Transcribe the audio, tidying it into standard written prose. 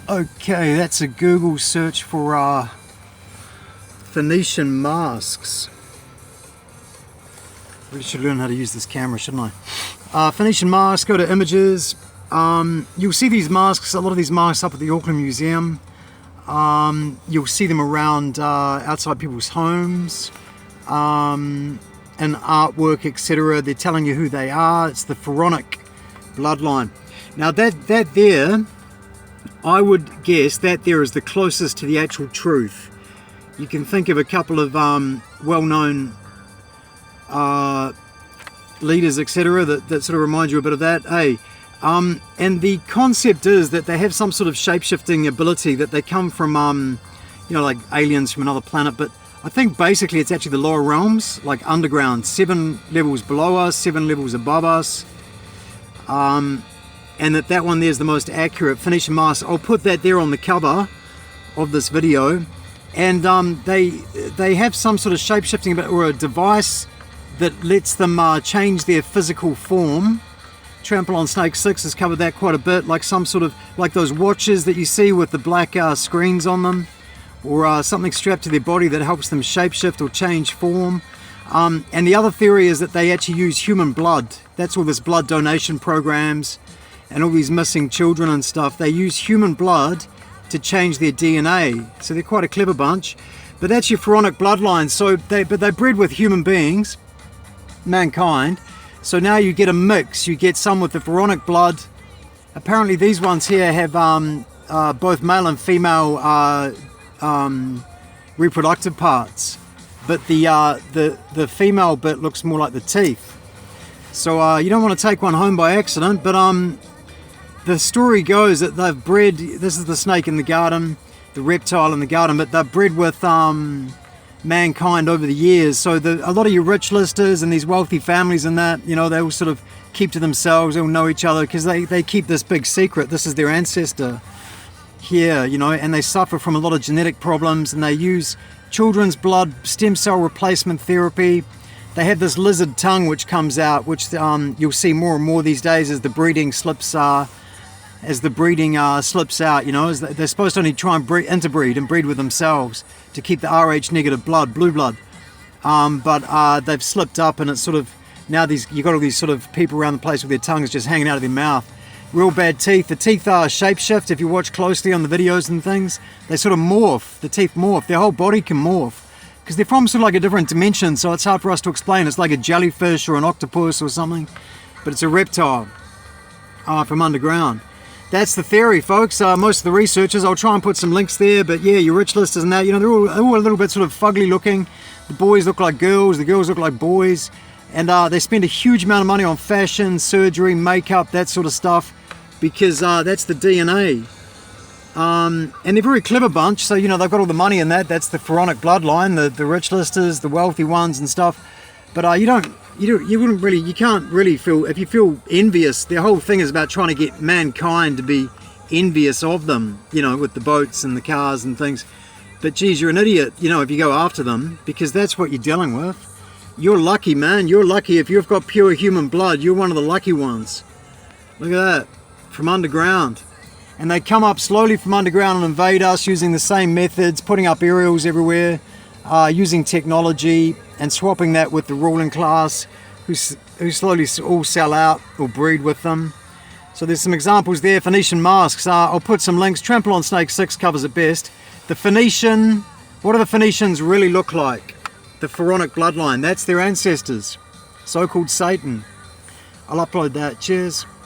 Okay, that's a Google search for Phoenician masks. Really should learn how to use this camera, shouldn't I? Phoenician masks, go to images. You'll see these masks, a lot of these masks up at the Auckland Museum. You'll see them around outside people's homes, and artwork, etc. They're telling you who they are. It's the Pharaonic Bloodline. Now that there, I would guess that there is the closest to the actual truth. You can think of a couple of well-known leaders, etc., that sort of remind you a bit of that. Hey, and the concept is that they have some sort of shape-shifting ability, that they come from, like aliens from another planet. But I think basically it's actually the lower realms, like underground, 7 levels below us, 7 levels above us. And that one there is the most accurate Phoenician mask. I'll put that there on the cover of this video. And they have some sort of shape-shifting or a device that lets them change their physical form. Trample on Snake 6 has covered that quite a bit, like some sort of, like those watches that you see with the black screens on them, or something strapped to their body that helps them shapeshift or change form. And the other theory is that they actually use human blood. That's all this blood donation programs and all these missing children and stuff. They use human blood to change their DNA. So they're quite a clever bunch. But that's your Pharaonic bloodline. So they bred with human beings, mankind. So now you get a mix. You get some with the Pharaonic blood. Apparently these ones here have both male and female reproductive parts. But the female bit looks more like the teeth. So you don't want to take one home by accident. But the story goes that they've bred, this is the snake in the garden, the reptile in the garden, but they've bred with mankind over the years. So a lot of your rich listers and these wealthy families and that, they all sort of keep to themselves, they all know each other because they keep this big secret. This is their ancestor here, and they suffer from a lot of genetic problems, and they use children's blood, stem cell replacement therapy. They have this lizard tongue which comes out, which you'll see more and more these days as the breeding slips out. As they're supposed to only try and interbreed and breed with themselves to keep the Rh negative blood, blue blood. But they've slipped up, and it's sort of, now you've got all these sort of people around the place with their tongues just hanging out of their mouth. Real bad teeth. The teeth are shapeshift. If you watch closely on the videos and things, they sort of morph. The teeth morph. Their whole body can morph because they're from sort of like a different dimension, so it's hard for us to explain. It's like a jellyfish or an octopus or something, but it's a reptile from underground. That's the theory, folks. Most of the researchers, I'll try and put some links there, but yeah, your rich listers and that, they're all a little bit sort of fugly looking. The boys look like girls, the girls look like boys, and they spend a huge amount of money on fashion, surgery, makeup, that sort of stuff, because that's the DNA. And they're a very clever bunch, so they've got all the money in that. That's the Pharaonic bloodline, the rich listers, the wealthy ones and stuff. But you can't really feel, if you feel envious, their whole thing is about trying to get mankind to be envious of them, with the boats and the cars and things. But geez, you're an idiot, if you go after them, because that's what you're dealing with. You're lucky, man. You're lucky if you've got pure human blood. You're one of the lucky ones. Look at that, from underground. And they come up slowly from underground and invade us using the same methods, putting up aerials everywhere, using technology and swapping that with the ruling class who slowly all sell out or breed with them. So there's some examples there. Phoenician masks. I'll put some links. Trample on Snake 6 covers it best. The Phoenician, what do the Phoenicians really look like? The Pharaonic bloodline. That's their ancestors. So-called Satan. I'll upload that. Cheers.